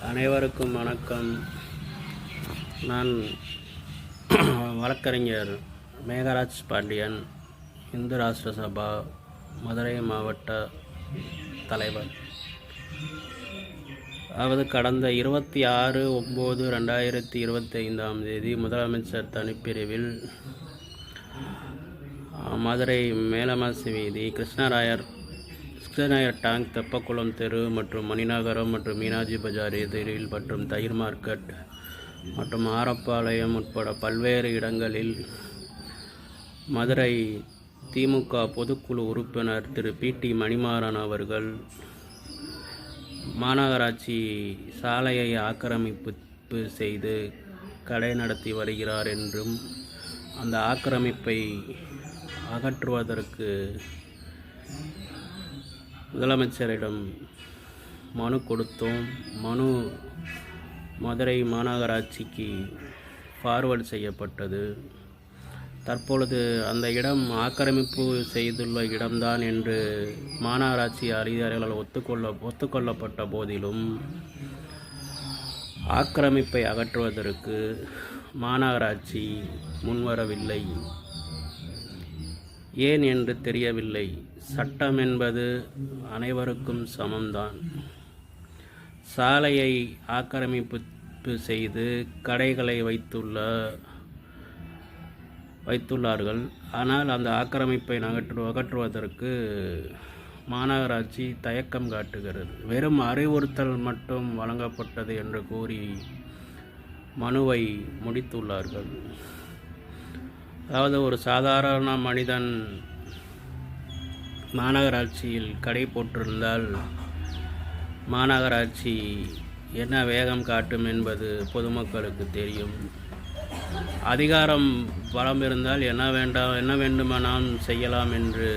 அனைவருக்கும் வணக்கம். நான் வழக்கறிஞர் மேகராஜ் பாண்டியன், இந்து ராஷ்டிர சபா மதுரை மாவட்ட தலைவர். அதாவது கடந்த 26/9/2025 முதலமைச்சர் தனிப்பிரிவில் மதுரை மேலமாசி வீதி, கிருஷ்ணராயர் டேங்க், தெப்பக்குளம் தெரு மற்றும் மணிநகரம் மற்றும் மீனாட்சி பஜார் எதிரில் மற்றும் தயிர் மார்க்கெட் மற்றும் ஆரப்பாளையம் உட்பட பல்வேறு இடங்களில் மதுரை திமுக பொதுக்குழு உறுப்பினர் திரு PT மணிமாறன் அவர்கள் மாநகராட்சி சாலையை ஆக்கிரமிப்பு செய்து கடை நடத்தி வருகிறார் என்றும் அந்த ஆக்கிரமிப்பை அகற்றுவதற்கு முதலமைச்சரிடம் மனு கொடுத்தோம். மனு மதுரை மாநகராட்சிக்கு ஃபார்வர்ட் செய்யப்பட்டது. தற்பொழுது அந்த இடம் ஆக்கிரமிப்பு செய்துள்ள இடம்தான் என்று மாநகராட்சி அதிகாரிகளால் ஒத்துக்கொள்ளப்பட்ட போதிலும் ஆக்கிரமிப்பை அகற்றுவதற்கு மாநகராட்சி முன்வரவில்லை. ஏன் என்று தெரியவில்லை. சட்டம் என்பது அனைவருக்கும் சமம்தான். சாலையை ஆக்கிரமிப்பு செய்து கடைகளை வைத்துள்ளார்கள். ஆனால் அந்த ஆக்கிரமிப்பை அகற்றுவதற்கு மாநகராட்சி தயக்கம் காட்டுகிறது. வெறும் அறிவுறுத்தல் மட்டும் வழங்கப்பட்டது என்று கூறி மனுவை முடித்துள்ளார்கள். அதாவது ஒரு சாதாரண மனிதன் மாநகராட்சியில் கடை போட்டிருந்தால் மாநகராட்சி என்ன வேகம் காட்டும் என்பது பொதுமக்களுக்கு தெரியும். அதிகாரம் பலம் இருந்தால் என்ன வேண்டுமானாலும் செய்யலாம் என்று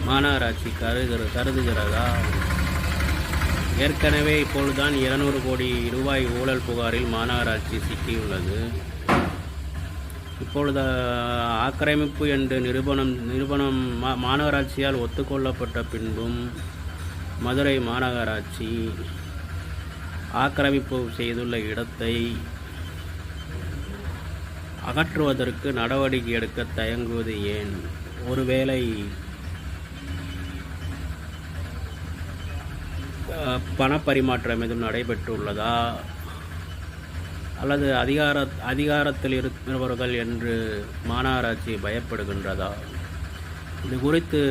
மாநகராட்சி கருதுகிறதா? ஏற்கனவே இப்பொழுதுதான் 200 கோடி ரூபாய் ஊழல் புகாரில் மாநகராட்சி சிக்கியுள்ளது. இப்பொழுது ஆக்கிரமிப்பு என்று நிறுவனம் மாநகராட்சியால் ஒத்துக்கொள்ளப்பட்ட பின்பும் மதுரை மாநகராட்சி ஆக்கிரமிப்பு செய்துள்ள இடத்தை அகற்றுவதற்கு நடவடிக்கை எடுக்க தயங்குவது ஏன்? ஒருவேளை பணப்பரிமாற்றம் எதுவும் நடைபெற்றுள்ளதா அல்லது அதிகாரத்தில் இருக்கிறவர்கள் என்று மாநகராட்சி பயப்படுகின்றதா? இது குறித்து